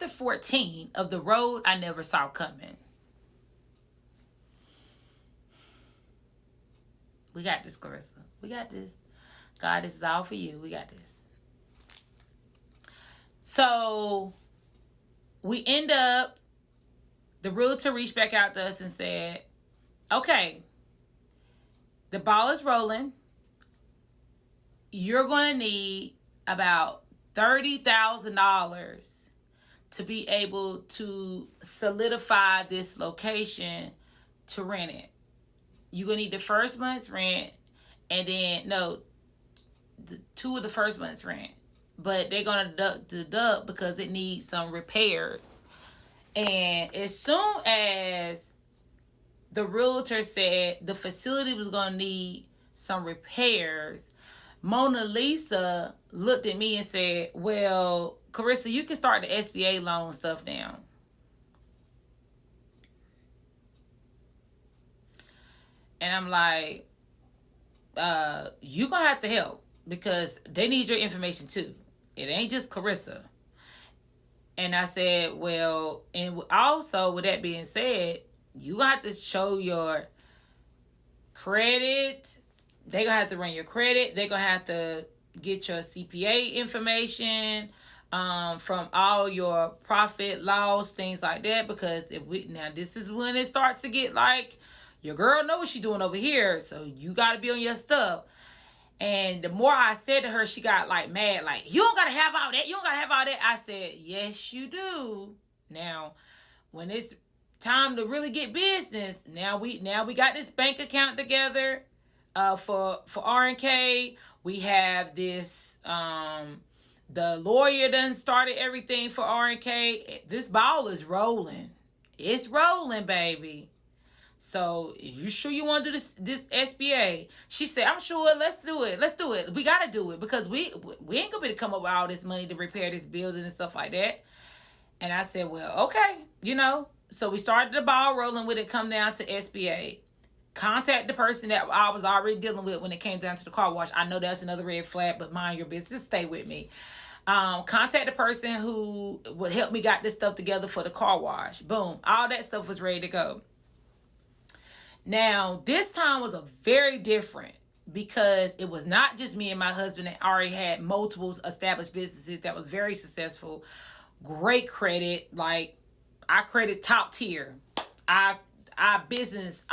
chapter 14 of The Road I Never Saw Coming. We got this, Clarissa. We got this. God, this is all for you. We got this. So we end up, the realtor reached back out to us and said, okay, the ball is rolling. You're going to need about $30,000 to be able to solidify this location to rent it. You're going to need the first month's rent and then, two of the first month's rent. But they're going to deduct because it needs some repairs. And as soon as the realtor said the facility was going to need some repairs, Mona Lisa looked at me and said, well, Clarissa, you can start the SBA loan stuff now. And I'm like, you're going to have to help because they need your information too. It ain't just Clarissa. And I said, well, and also with that being said, you have to show your credit. They're going to have to run your credit. They're going to have to get your CPA information from all your profit loss, things like that. Because now this is when it starts to get like, your girl know what she's doing over here. So you got to be on your stuff. And the more I said to her, she got like mad, like, you don't got to have all that. You don't got to have all that. I said, yes, you do. Now, when it's time to really get business, now we got this bank account together for R&K. We have this, the lawyer done started everything for R&K. This ball is rolling. It's rolling, baby. So, you sure you want to do this SBA? She said, I'm sure. Let's do it. Let's do it. We got to do it because we ain't going to be able to come up with all this money to repair this building and stuff like that. And I said, well, okay, So, we started the ball rolling with it come down to SBA. Contact the person that I was already dealing with when it came down to the car wash. I know that's another red flag, but mind your business. Stay with me. Contact the person who would help me got this stuff together for the car wash. Boom. All that stuff was ready to go. Now, this time was a very different because it was not just me and my husband that already had multiple established businesses that was very successful. Great credit. Like, our credit top tier. All our business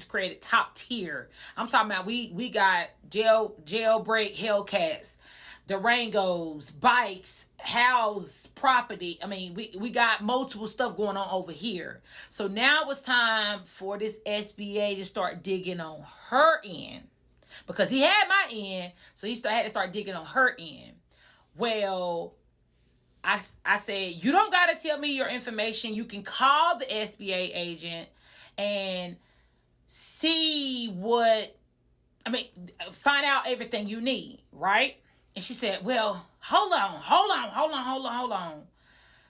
credit top tier. I'm talking about we got jailbreak Hellcats, Durangos, bikes, house, property. I mean, we got multiple stuff going on over here. So now it's time for this SBA to start digging on her end. Because he had my end, so he had to start digging on her end. Well, I said, you don't got to tell me your information. You can call the SBA agent and find out everything you need, right? And she said, well, hold on.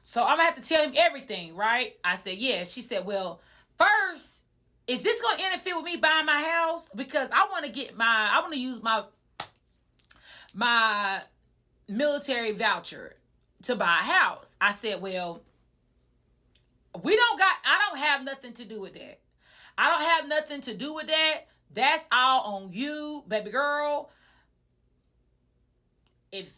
So I'm going to have to tell him everything, right? I said, yes. She said, well, first, is this going to interfere with me buying my house? Because I want to use my military voucher to buy a house. I said, well, I don't have nothing to do with that. I don't have nothing to do with that. That's all on you, baby girl. If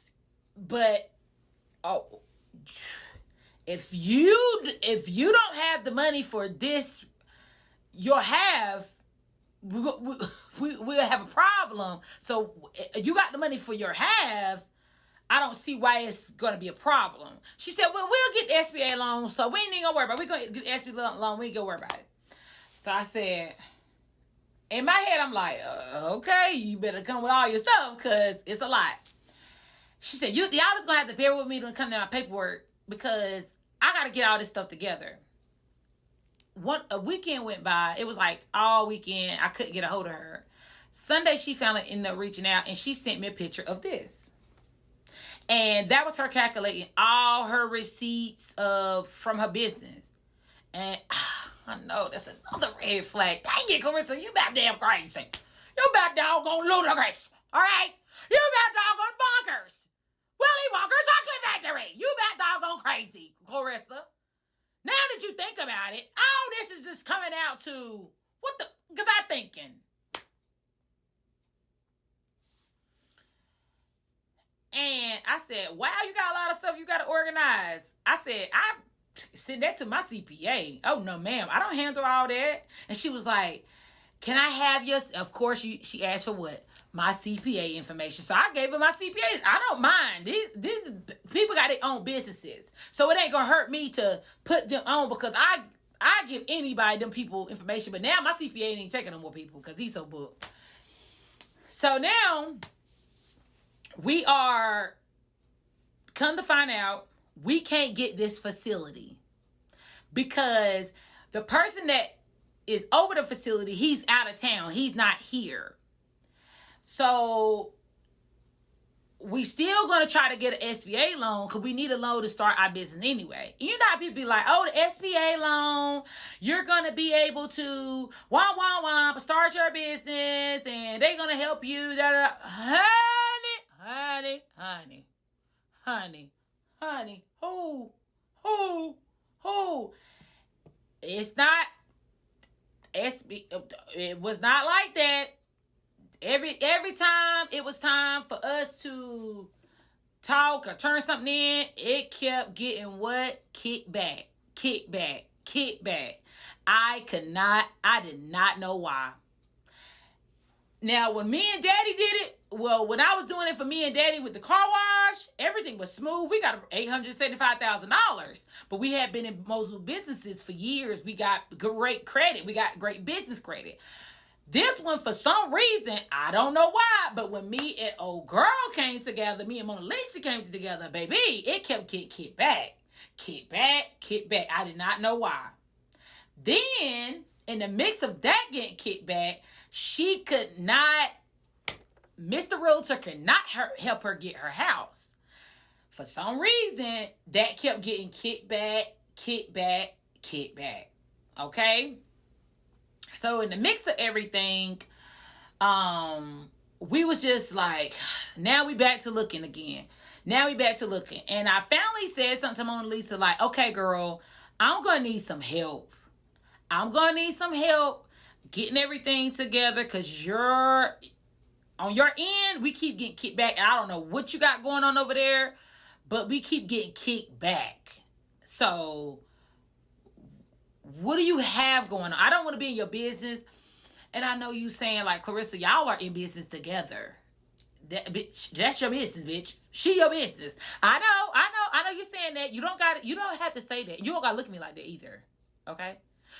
you don't have the money for this, your half, we'll have a problem. So you got the money for your half. I don't see why it's going to be a problem. She said, well, we'll get the SBA loan, so we ain't even going to worry about it. We're going to get the SBA loan. We ain't going to worry about it. So I said, in my head, I'm like, okay, you better come with all your stuff because it's a lot. She said, y'all just going to have to bear with me to come to my paperwork because I got to get all this stuff together. A weekend went by. It was like all weekend. I couldn't get a hold of her. Sunday, she finally ended up reaching out and she sent me a picture of this. And that was her calculating all her receipts from her business. And I know that's another red flag. Dang it, Clarissa, you about damn crazy. You about doggone ludicrous. All right? You about doggone bonkers. Willy Wonka Chocolate Factory. You about doggone crazy, Clarissa. Now that you think about it, all this is just coming out to what the, because I'm thinking. And I said, wow, you got a lot of stuff you got to organize. I said, I send that to my CPA. Oh, no, ma'am. I don't handle all that. And she was like, can I have your, of course, she asked for what? My CPA information. So I gave her my CPA. I don't mind. These people got their own businesses. So it ain't going to hurt me to put them on because I give anybody, them people, information. But now my CPA ain't taking no more people because he's so booked. So now we are, come to find out, we can't get this facility because the person that is over the facility, he's out of town. He's not here. So we still going to try to get an SBA loan because we need a loan to start our business anyway. You know how people be like, oh, the SBA loan, you're going to be able to start your business and they're going to help you. Honey, who? It's not, it was not like that. Every time it was time for us to talk or turn something in, it kept getting what? Kickback. I did not know why. Now, when me and Daddy did it, well, when I was doing it for me and Daddy with the car wash, everything was smooth. We got $875,000. But we had been in multiple businesses for years. We got great credit. We got great business credit. This one, for some reason, I don't know why, but when me and old girl came together, me and Mona Lisa came together, baby, it kept kick back. I did not know why. Then, in the mix of that getting kicked back, she could not, Mr. Realtor could not help her get her house. For some reason, that kept getting kicked back. Okay? So in the mix of everything, we was just like, now we back to looking again. And I finally said something to Mona Lisa like, okay, girl, I'm going to need some help. Getting everything together because you're, on your end, we keep getting kicked back. And I don't know what you got going on over there, but we keep getting kicked back. So what do you have going on? I don't want to be in your business. And I know you saying like, Clarissa, y'all are in business together. That's your business, bitch. She your business. I know you're saying that. You don't have to say that. You don't got to look at me like that either. Okay?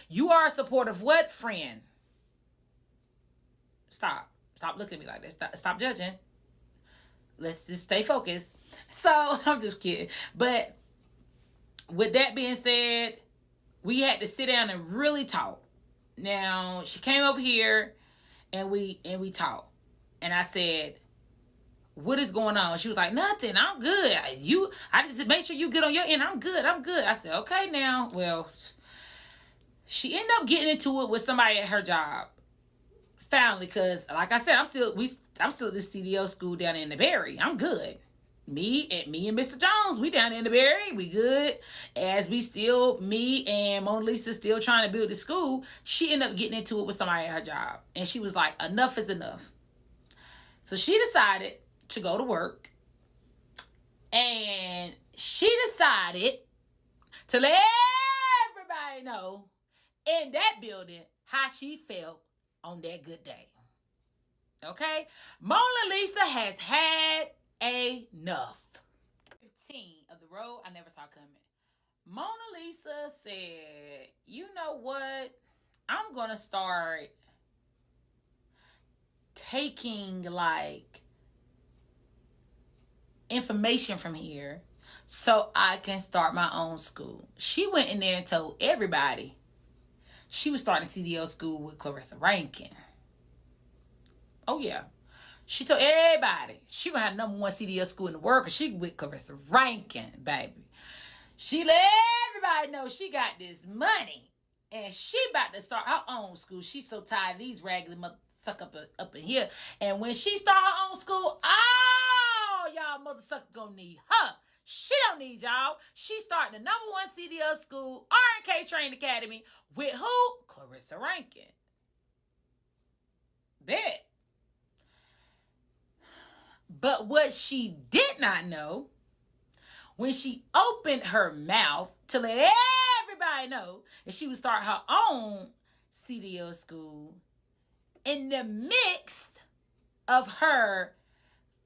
You are a supportive what? Friend. Stop looking at me like that. Stop judging. Let's just stay focused. So, I'm just kidding. But with that being said, we had to sit down and really talk. Now, she came over here and we talked. And I said, what is going on? She was like, nothing. I'm good. I just make sure you get on your end. I'm good. I said, okay now. Well, she ended up getting into it with somebody at her job. Finally, because like I said, I'm still at this CDL school down in the Berry. I'm good. Me and Mr. Jones, we down in the Berry. We good. As me and Mona Lisa still trying to build the school, she ended up getting into it with somebody at her job. And she was like, enough is enough. So she decided to go to work. And she decided to let everybody know in that building how she felt on that good day. Okay? Mona Lisa has had enough. 15 of the road I never saw coming. Mona Lisa said, you know what? I'm going to start taking like information from here so I can start my own school. She went in there and told everybody she was starting CDL school with Clarissa Rankin. Oh yeah. She told everybody she gonna have number one CDL school in the world because she with Clarissa Rankin, baby. She let everybody know she got this money and she about to start her own school. She's so tired of these raggedy mother suck up in here. And when she start her own school, oh, y'all motherfuckers gonna need her. She don't need y'all. She starting the #1 CDL school, RNK Train Academy, with who? Clarissa Rankin. Bet. But what she did not know, when she opened her mouth to let everybody know that she would start her own CDL school, in the midst of her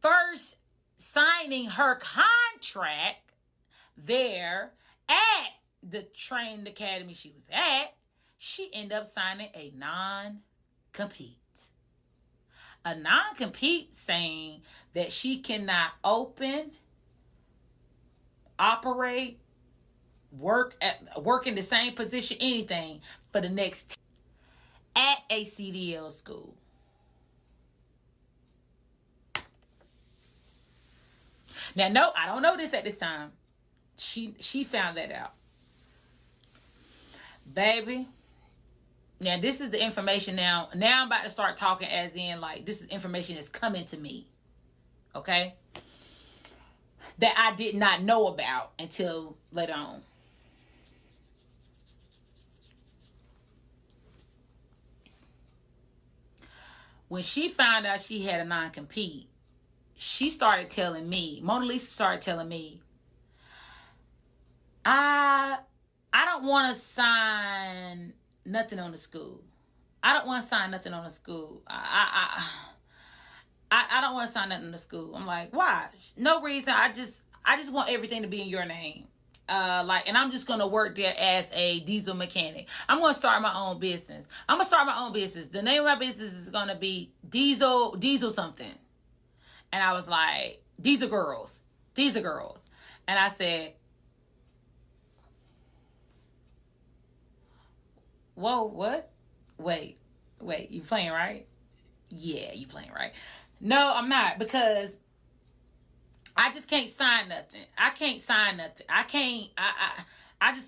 first signing her contract there at the training academy she was at, she ended up signing a non-compete. A non-compete saying that she cannot open, operate, work in the same position, anything for the next at a CDL school. Now, no, I don't know this at this time. She found that out. Baby. Now, this is the information now. Now I'm about to start talking as in, like, this is information that's coming to me. Okay? That I did not know about until later on. When she found out she had a non-compete, she started telling me, Mona Lisa started telling me, I don't want to sign nothing on the school. I don't want to sign nothing on the school. I don't want to sign nothing on the school. I'm like, why? No reason. I just want everything to be in your name. And I'm just gonna work there as a diesel mechanic. I'm gonna start my own business. The name of my business is gonna be diesel something. And I was like, Diesel Girls. And I said, whoa, what? Wait, you playing right? Yeah, you playing right. No, I'm not, because I just can't sign nothing. I just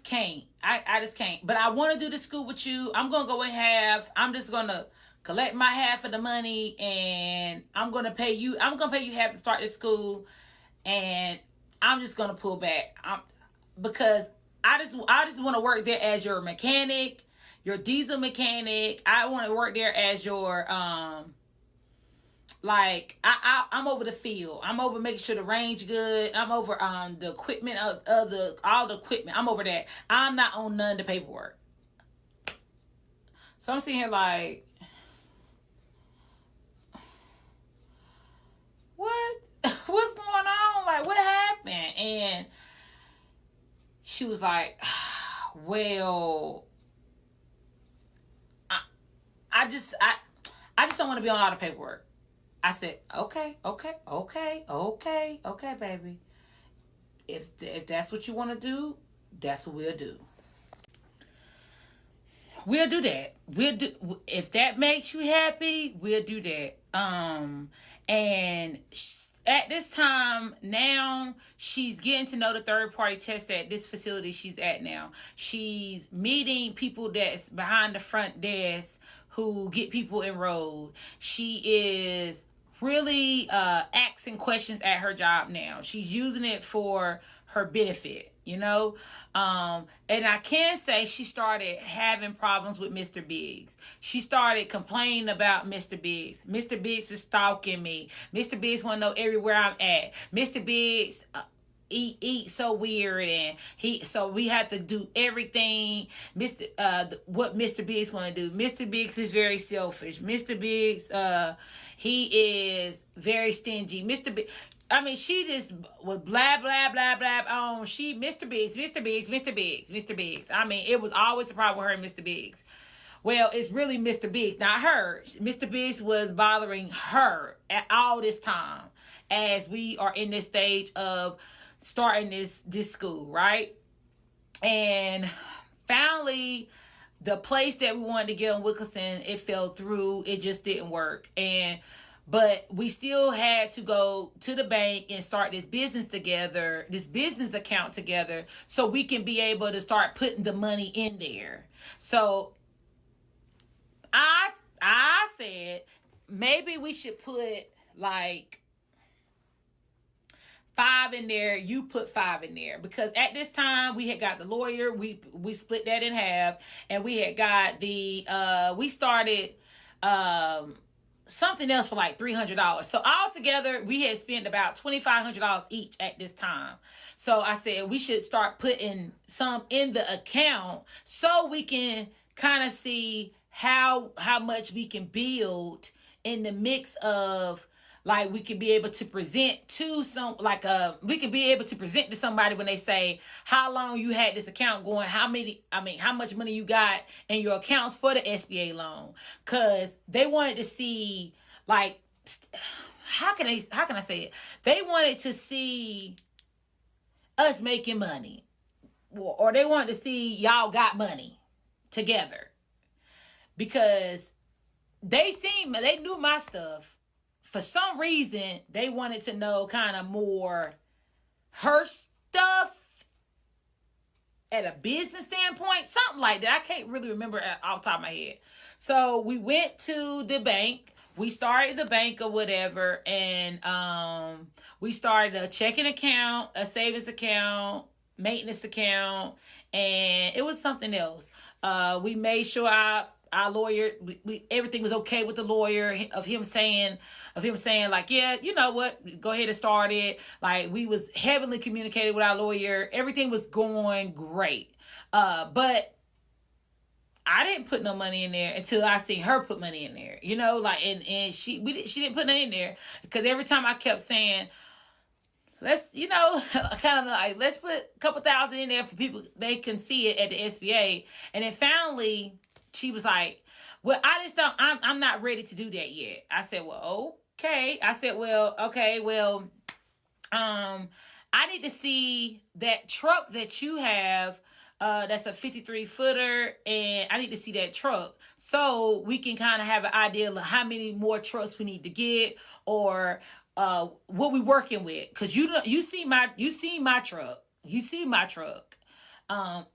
can't. I just can't. But I want to do the school with you. I'm going to go in half. I'm just going to collect my half of the money, and I'm going to pay you half to start this school, and I'm just going to pull back. Because I just want to work there as your mechanic, your diesel mechanic. I want to work there as your I'm over the field. I'm over making sure the range good. I'm over the equipment of all the equipment. I'm over that. I'm not on none of the paperwork. So I'm sitting here like, what? What's going on? Like, what happened? And she was like, well, I just don't want to be on all the paperwork. I said, okay, baby. If that's what you want to do, that's what we'll do. We'll do that. If that makes you happy, we'll do that. And at this time now, she's getting to know the third party tester at this facility she's at now. She's meeting people that's behind the front desk who get people enrolled. She is really asking questions at her job now. She's using it for her benefit, and I can say she started having problems with Mr. Biggs. She started complaining about Mr. Biggs. Mr. Biggs is stalking me. Mr. Biggs want to know everywhere I'm at. Mr. Biggs eat so weird, and so we have to do everything what Mr. Biggs want to do. Mr. Biggs is very selfish. Mr. Biggs he is very stingy. She just was blah blah blah blah on. Mr. Biggs. It was always a problem with her and Mr. Biggs. Well, it's really Mr. Biggs, not her. Mr. Biggs was bothering her at all this time as we are in this stage of starting this school, right? And finally, the place that we wanted to get on Wilkinson, it fell through. It just didn't work. But we still had to go to the bank and start this business together, this business account together, so we can be able to start putting the money in there. So I said, maybe we should put like five in there, you put five in there, because at this time we had got the lawyer, we split that in half, and we had got the we started something else for like $300. So altogether we had spent about $2,500 each at this time. So I said we should start putting some in the account so we can kind of see how much we can build in the mix of, like, we could be able to present to some, like, we could be able to present to somebody when they say how long you had this account going, how much money you got in your accounts for the SBA loan. Cause they wanted to see, like, how can I say it? They wanted to see us making money, or they wanted to see y'all got money together, because they knew my stuff. For some reason, they wanted to know kind of more her stuff at a business standpoint, something like that. I can't really remember off the top of my head. So we went to the bank. We started the bank or whatever, and we started a checking account, a savings account, maintenance account, and it was something else. We made sure our lawyer, everything was okay with the lawyer, of him saying like, yeah, you know what, go ahead and start it. Like, we was heavily communicated with our lawyer. Everything was going great. But I didn't put no money in there until I seen her put money in there, you know, like, and she didn't put nothing in there, because every time I kept saying, let's, you know, kind of like, let's put a couple thousand in there for people, they can see it at the SBA. And then finally, she was like, well, I'm not ready to do that yet. I said, well, okay. I need to see that truck that you have, that's a 53 footer, and I need to see that truck so we can kind of have an idea of how many more trucks we need to get, or what we working with. Cause you see my truck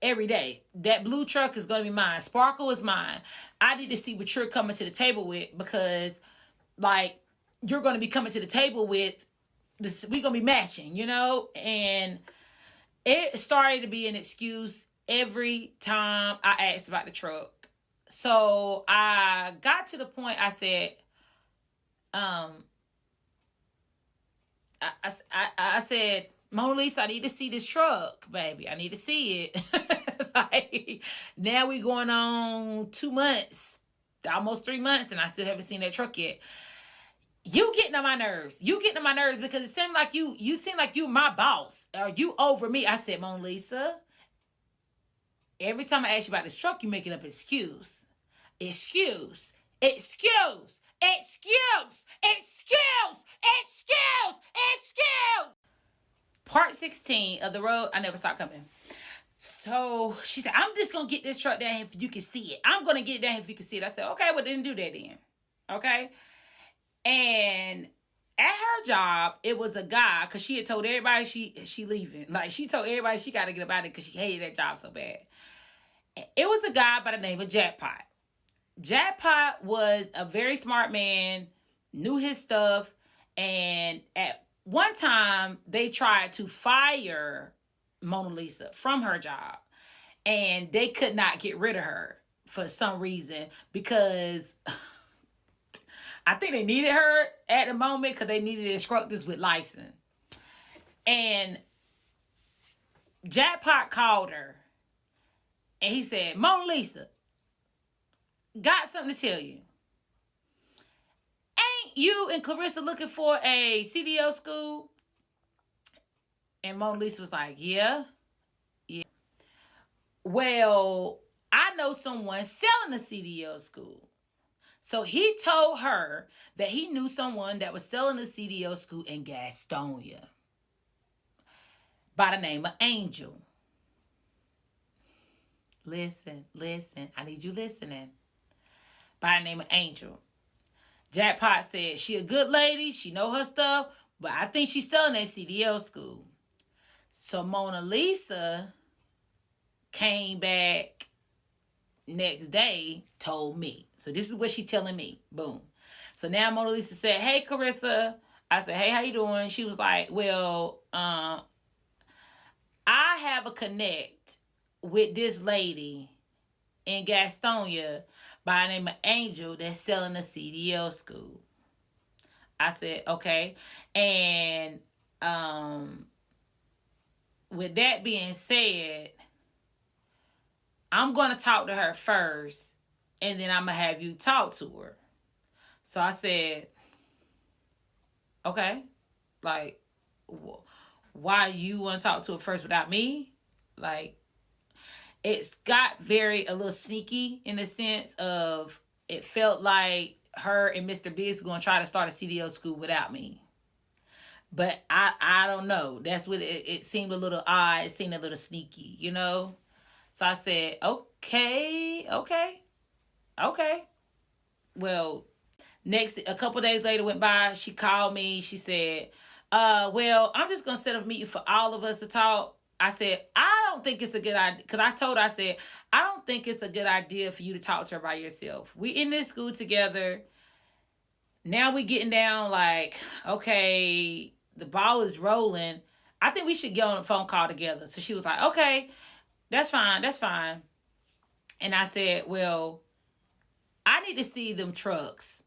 every day. That blue truck is going to be mine. Sparkle is mine. I need to see what you're coming to the table with, because, like, you're going to be coming to the table with this. We're going to be matching, you know? And it started to be an excuse every time I asked about the truck. So I got to the point, I said, I said, Mona Lisa, I need to see this truck, baby. I need to see it. Like, now we going on 2 months, almost 3 months, and I still haven't seen that truck yet. You getting on my nerves. Because it seemed like you seem like you my boss, or you over me. I said, Mona Lisa, every time I ask you about this truck, you making up excuse. Part 16 of the road I never stopped coming. So she said, I'm just going to get this truck down here if you can see it. I'm going to get it down here if you can see it. I said, okay, well, then do that then. Okay. And at her job, it was a guy, because she had told everybody she leaving. Like, she told everybody she got to get up out of it because she hated that job so bad. It was a guy by the name of Jackpot. Jackpot was a very smart man, knew his stuff, and at one time they tried to fire Mona Lisa from her job, and they could not get rid of her for some reason, because I think they needed her at the moment, because they needed instructors with license. And Jackpot called her, and he said, Mona Lisa, got something to tell you. Ain't you and Clarissa looking for a CDL school? And Mona Lisa was like, yeah. Well, I know someone selling a CDL school. So he told her that he knew someone that was selling a CDL school in Gastonia by the name of Angel. Listen. I need you listening. By the name of Angel. Jackpot said she a good lady. She know her stuff. But I think she's selling that CDL school. So Mona Lisa came back next day, told me. So this is what she telling me. Boom. So now Mona Lisa said, hey, Clarissa, I said, hey, how you doing? She was like, well, I have a connect with this lady in Gastonia by the name of Angel that's selling a CDL school. I said, okay. And with that being said, I'm going to talk to her first, and then I'm going to have you talk to her. So I said, okay. Like, why you want to talk to her first without me? Like, it's got a little sneaky in the sense of it felt like her and Mr. Biggs going to try to start a CDL school without me. But I don't know. That's what it seemed a little odd. It seemed a little sneaky, you know? So I said, okay. Well, a couple days later went by. She called me. She said, well, I'm just going to set up a meeting for all of us to talk. I said, I don't think it's a good idea. Because I told her, I said, I don't think it's a good idea for you to talk to her by yourself. We in this school together. Now we getting down like, okay, the ball is rolling. I think we should get on a phone call together. So she was like, okay, that's fine. And I said, well, I need to see them trucks.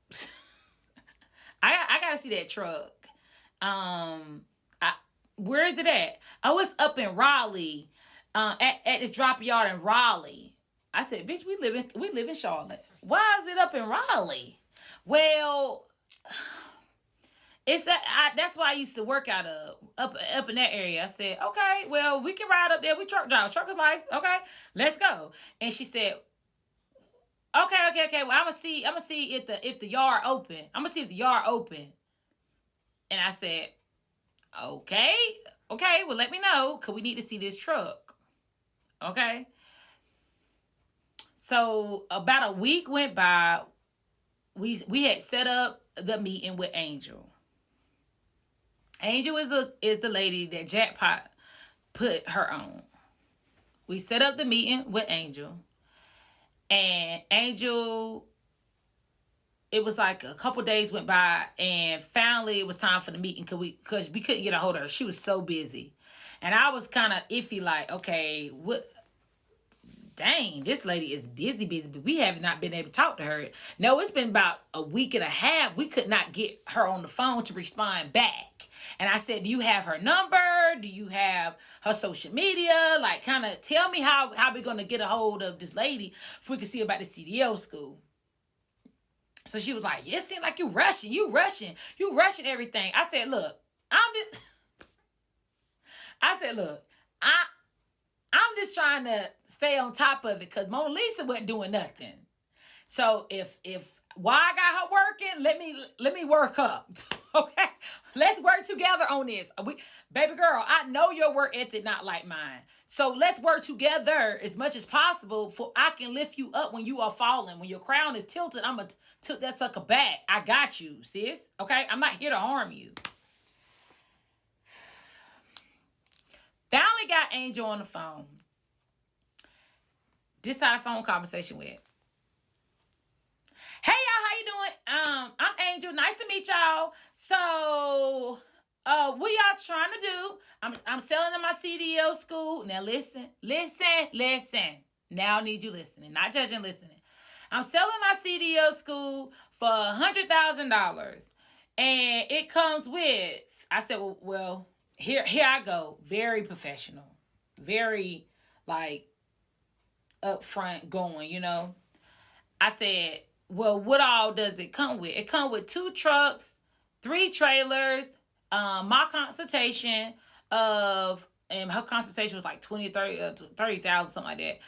I got to see that truck. Where is it at? Oh, it's up in Raleigh, at this drop yard in Raleigh. I said, bitch, we live in Charlotte. Why is it up in Raleigh? Well, that's why I used to work out up in that area. I said, okay, well, we can ride up there. We truck drivers. Truckers like, okay, let's go. And she said, okay. Well, I'm gonna see if the yard open. I'm gonna see if the yard open. And I said, okay. Well, let me know, cause we need to see this truck. Okay. So about a week went by. We had set up the meeting with Angel. Angel is the lady that Jackpot put her on. We set up the meeting with Angel. And Angel, it was like a couple days went by, and finally it was time for the meeting because we couldn't get a hold of her. She was so busy. And I was kind of iffy, like, okay, what? Dang, this lady is busy, but we have not been able to talk to her. No, it's been about a week and a half. We could not get her on the phone to respond back. And I said, do you have her number? Do you have her social media? Like, kind of tell me how we're going to get a hold of this lady if we can see about the CDL school. So she was like, it seems like you rushing everything. I said, look, I'm just trying to stay on top of it because Mona Lisa wasn't doing nothing. So if while I got her working, let me work up. Okay? Let's work together on this. Baby girl, I know your work ethic not like mine. So let's work together as much as possible for I can lift you up when you are falling. When your crown is tilted, I'm going to tilt that sucker back. I got you, sis. Okay? I'm not here to harm you. Finally got Angel on the phone. This how the phone conversation went. Hey y'all, how you doing? I'm Angel. Nice to meet y'all. So, what y'all trying to do? I'm selling in my CDL school. Now listen. Now I need you listening, not judging, listening. I'm selling my CDL school for $100,000, and it comes with. I said, well. Here I go. Very professional. Very, like, upfront going, you know. I said, well, what all does it come with? It come with 2 trucks, 3 trailers, my consultation and her consultation was like 30,000, something like that.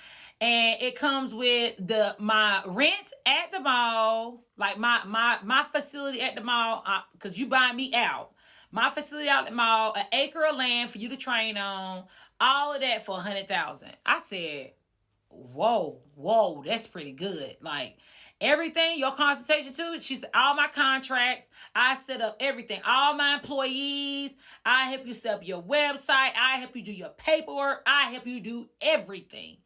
And it comes with my rent at the mall, like my facility at the mall, because you buy me out. My facility out at the mall, an acre of land for you to train on, all of that for $100,000. I said, whoa, that's pretty good. Like, everything, your consultation too. She said, all my contracts, I set up everything. All my employees, I help you set up your website. I help you do your paperwork. I help you do everything.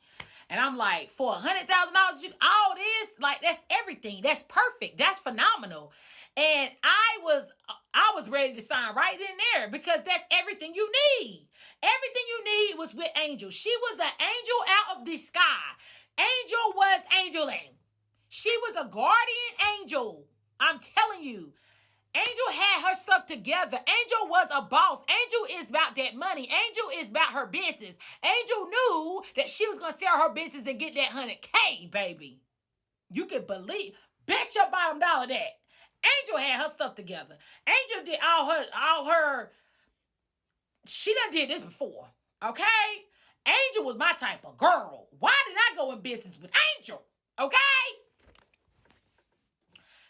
And I'm like, for $100,000, all this, like, that's everything. That's perfect. That's phenomenal. And I was ready to sign right then and there because that's everything you need. Everything you need was with Angel. She was an angel out of the sky. Angel was angeling. She was a guardian angel. I'm telling you. Angel had her stuff together. Angel was a boss. Angel is about that money. Angel is about her business. Angel knew that she was going to sell her business and get that 100K, baby. You can believe. Bet your bottom dollar that. Angel had her stuff together. Angel did all her. She done did this before. Okay? Angel was my type of girl. Why did I go in business with Angel? Okay?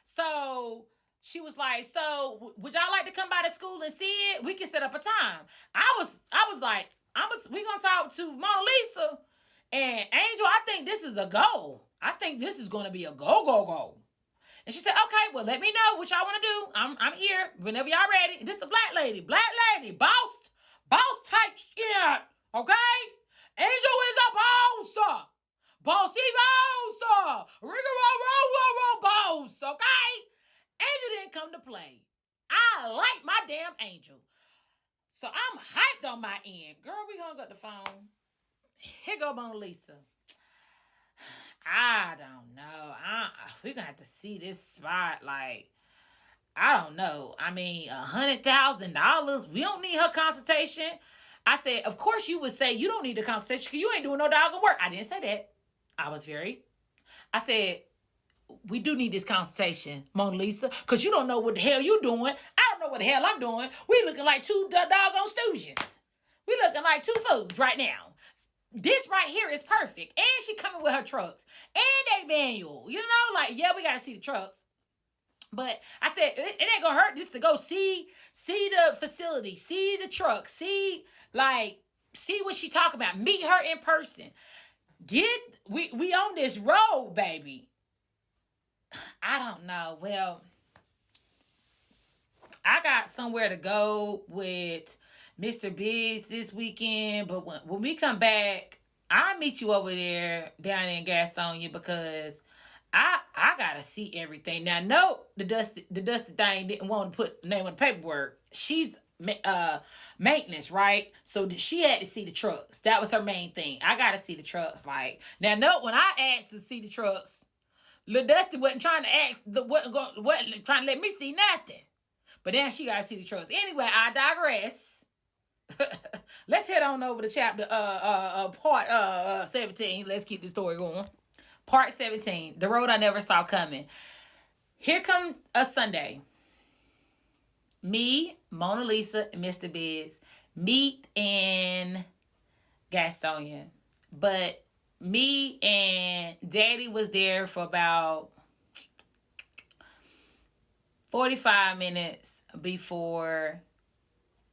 So she was like, so would y'all like to come by the school and see it? We can set up a time. I was like, we gonna talk to Mona Lisa and Angel. I think this is a go. I think this is gonna be a go. And she said, okay, well, let me know what y'all want to do. I'm here whenever y'all ready. This is a black lady, boss type shit, okay? Angel is a boss. Bossy boss. Rigor boss, okay? Angel didn't come to play. I like my damn Angel. So I'm hyped on my end. Girl, we hung up the phone. Here go Mona Lisa. I don't know. We're going to have to see this spot. Like, I don't know. I mean, $100,000. We don't need her consultation. I said, of course you would say you don't need the consultation because you ain't doing no doggone work. I didn't say that. I said, we do need this consultation, Mona Lisa, because you don't know what the hell you doing. I don't know what the hell I'm doing. We looking like two doggone stooges. We looking like two fools right now. This right here is perfect. And she coming with her trucks. And they manual. You know, like, yeah, we got to see the trucks. But I said, it ain't going to hurt just to go see the facility, see the truck, see what she talking about. Meet her in person. We on this road, baby. I don't know. Well, I got somewhere to go with Mr. Biggs this weekend, but when we come back, I'll meet you over there down in Gastonia because I gotta see everything. Now, no, the dusty thing didn't want to put the name on the paperwork. She's maintenance, right? So she had to see the trucks. That was her main thing. I gotta see the trucks. Like, now, no, when I asked to see the trucks, Lil Dusty wasn't trying to let me see nothing. But then she got to see the trucks. Anyway, I digress. Let's head on over to chapter part 17. Let's keep the story going. Part 17, the road I never saw coming. Here come a Sunday. Me, Mona Lisa, and Mr. Biggs meet in Gastonia. But me and Daddy was there for about 45 minutes before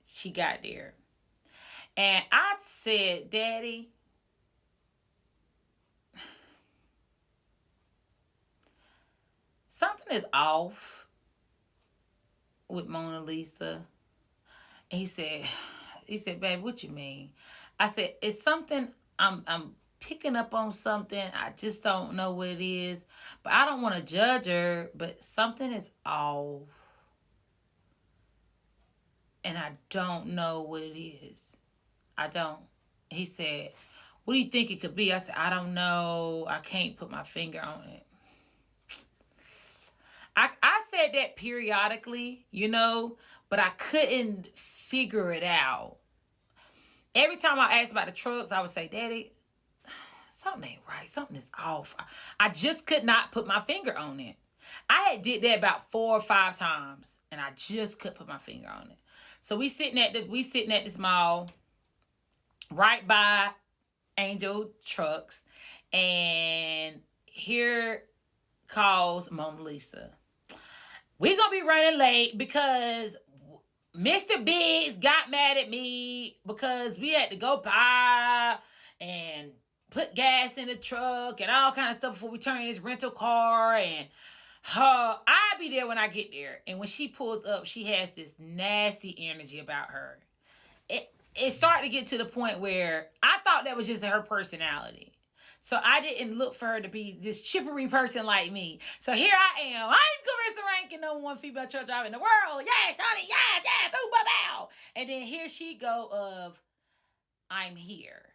she got there. And I said, Daddy, something is off with Mona Lisa. And he said, babe, what you mean? I said, it's something I'm picking up on something. I just don't know what it is. But I don't want to judge her, but something is off. And I don't know what it is. I don't. He said, what do you think it could be? I said, I don't know. I can't put my finger on it. I said that periodically, but I couldn't figure it out. Every time I asked about the trucks, I would say, Daddy, something ain't right. Something is off. I just could not put my finger on it. I had did that about 4 or 5 times, and I just couldn't put my finger on it. So we sitting at this mall right by Angel Trucks, and here calls Mona Lisa. We gonna be running late because Mr. Biggs got mad at me because we had to go by and put gas in the truck and all kind of stuff before we turn in this rental car. And I'll be there when I get there. And when she pulls up, she has this nasty energy about her. It started to get to the point where I thought that was just her personality. So I didn't look for her to be this chippery person like me. So here I am. I'm Clarissa Rankin, number one female truck driver in the world. Yes, honey, yes, yeah, boo, bow, bow. And then here she go of, I'm here.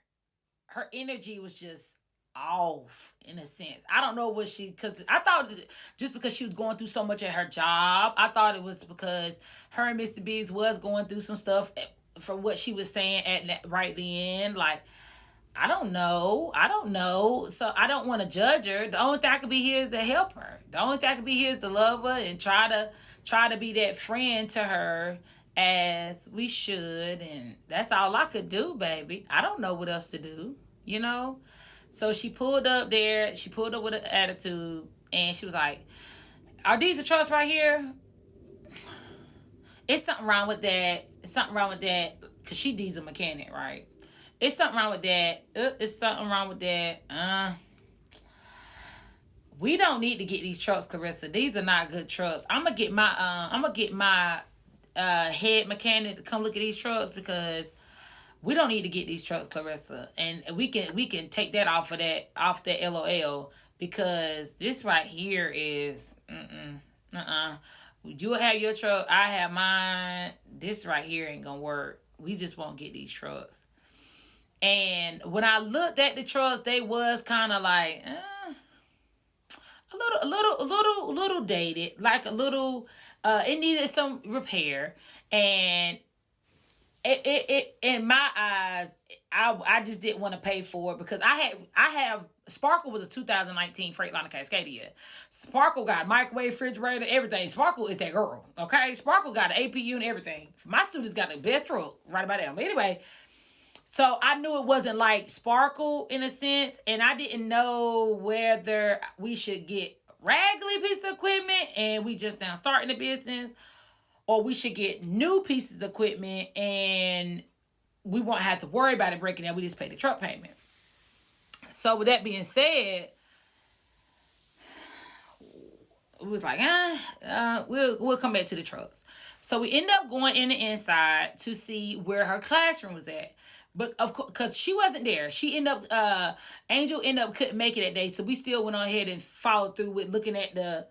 Her energy was just off in a sense. I don't know what because I thought just because she was going through so much at her job, I thought it was because her and Mr. Biggs was going through some stuff from what she was saying at right then. Like, I don't know. I don't know. So I don't want to judge her. The only thing I could be here is to help her. The only thing I could be here is to love her and try to be that friend to her as we should. And that's all I could do, baby. I don't know what else to do, you know? So she pulled up there. She pulled up with an attitude. And she was like, are these the trucks right here? It's something wrong with that. It's something wrong with that. Because she diesel mechanic, right? It's something wrong with that. It's something wrong with that. We don't need to get these trucks, Clarissa. These are not good trucks. I'm gonna get my head mechanic to come look at these trucks because we don't need to get these trucks, Clarissa. And we can take that off that LOL because this right here is You'll have your truck, I have mine. This right here ain't gonna work. We just won't get these trucks. And when I looked at the trucks, they was kind of like a little dated, like a little. It needed some repair, and it in my eyes, I just didn't want to pay for it because I have Sparkle was a 2019 Freightliner Cascadia. Sparkle got a microwave, refrigerator, everything. Sparkle is that girl, okay? Sparkle got an APU and everything. My students got the best truck right about them. Anyway. So I knew it wasn't like Sparkle in a sense, and I didn't know whether we should get raggedy piece of equipment and we just now starting the business, or we should get new pieces of equipment and we won't have to worry about it breaking down. We just pay the truck payment. So with that being said, it was like, we'll come back to the trucks. So we end up going in the inside to see where her classroom was at. But of course, because she wasn't there, Angel ended up couldn't make it that day. So we still went on ahead and followed through with looking at the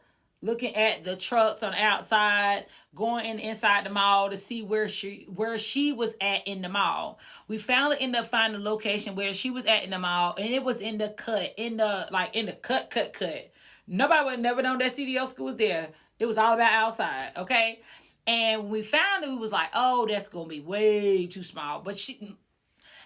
trucks on the outside, going inside the mall to see where she was at in the mall. We finally ended up finding the location where she was at in the mall, and it was in the cut. Nobody would never known that CDL school was there. It was all about outside, okay? And when we found it, we was like, oh, that's gonna be way too small. But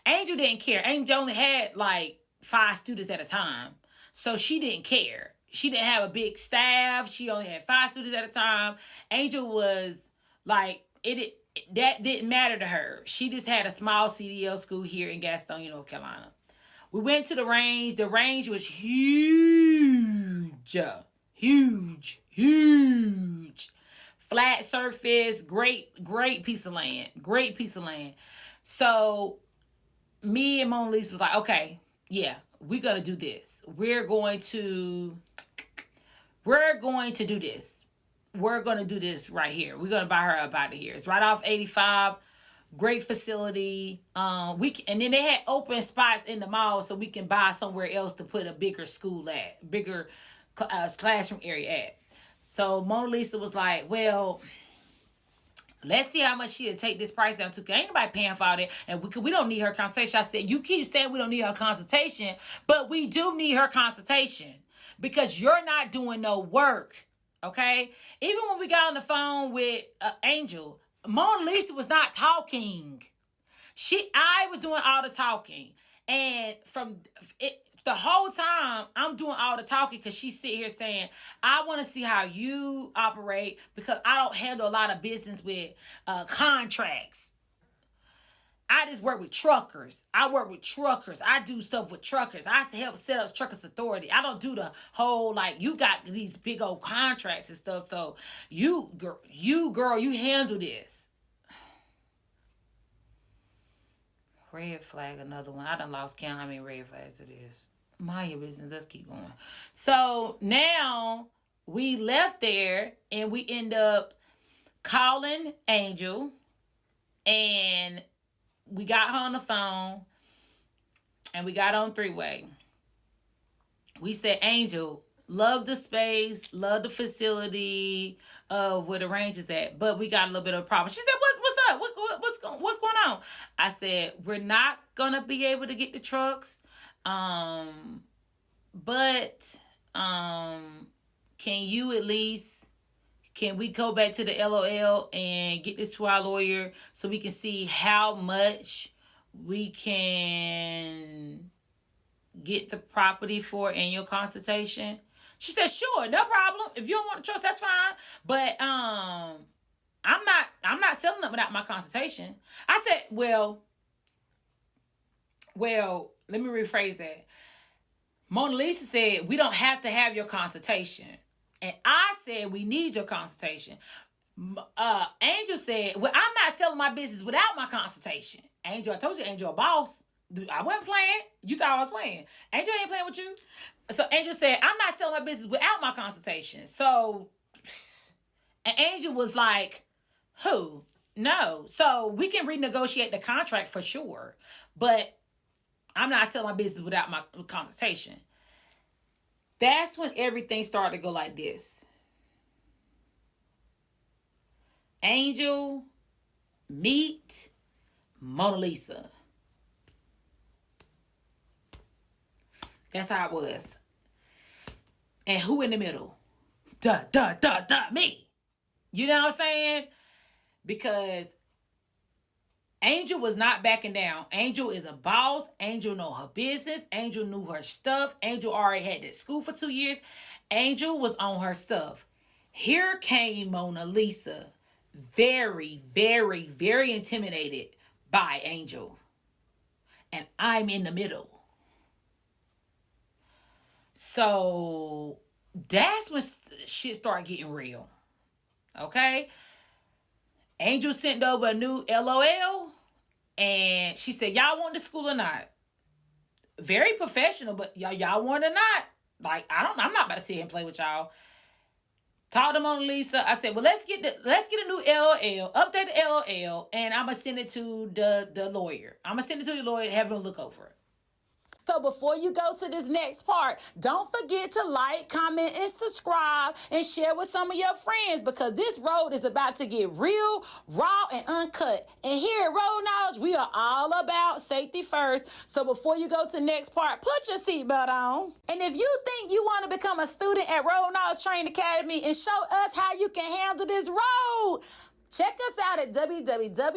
Angel didn't care. Angel only had like 5 students at a time, so she didn't care. She didn't have a big staff. She only had 5 students at a time. Angel was like, that didn't matter to her. She just had a small CDL school here in Gastonia, North Carolina. We went to the range. The range was huge. Flat surface, great piece of land. So me and Mona Lisa was like, okay, yeah, we're going to do this. We're going to do this. We're going to do this right here. We're going to buy her up out of here. It's right off 85. Great facility. And then they had open spots in the mall so we can buy somewhere else to put a bigger school at, bigger classroom area at. So Mona Lisa was like, well, let's see how much she'll take this price down to. Ain't nobody paying for all that. And we don't need her consultation. I said, you keep saying we don't need her consultation, but we do need her consultation because you're not doing no work. Okay? Even when we got on the phone with Angel, Mona Lisa was not talking. I was doing all the talking. And from it, the whole time, I'm doing all the talking because she's sitting here saying, I want to see how you operate because I don't handle a lot of business with contracts. I just work with truckers. I do stuff with truckers. I help set up Truckers Authority. I don't do the whole, like, you got these big old contracts and stuff. So you handle this. Red flag, another one. I done lost count how many red flags it is. Mind your business. Let's keep going. So now we left there and we end up calling Angel and we got her on the phone and we got on 3-way. We said, Angel, love the space, love the facility where the range is at, but we got a little bit of a problem. She said, what's up? What's going on? I said, we're not gonna be able to get the trucks, but can you at least, can we go back to the LOL and get this to our lawyer so we can see how much we can get the property for annual consultation? She said, sure, no problem. If you don't want to trust, that's fine. But I'm not selling it without my consultation. I said, well, let me rephrase that. Mona Lisa said, we don't have to have your consultation. And I said, we need your consultation. Angel said, well, I'm not selling my business without my consultation. Angel, I told you, Angel a boss. I wasn't playing. You thought I was playing. Angel ain't playing with you. So Angel said, I'm not selling my business without my consultation. So, and Angel was like, who? No. So we can renegotiate the contract for sure. But I'm not selling my business without my consultation. That's when everything started to go like this. Angel, meet Mona Lisa. That's how it was. And who in the middle? Me. You know what I'm saying? Because Angel was not backing down. Angel is a boss. Angel know her business. Angel knew her stuff. Angel already had that school for 2 years. Angel was on her stuff. Here came Mona Lisa. Very, very, very intimidated by Angel. And I'm in the middle. So that's when shit started getting real. Okay? Angel sent over a new LOL and she said, y'all want the school or not? Very professional, but y'all want it or not? Like, I'm not about to sit here and play with y'all. Talked to Mona Lisa. I said, well, let's get a new LOL, update the LOL, and I'm gonna send it to the lawyer. I'm gonna send it to the lawyer, have him look over it. So before you go to this next part, don't forget to like, comment, and subscribe, and share with some of your friends, because this road is about to get real, raw, and uncut. And here at Road Knowledge, we are all about safety first. So before you go to the next part, put your seatbelt on. And if you think you want to become a student at Road Knowledge Training Academy and show us how you can handle this road, check us out at www.rkta.org.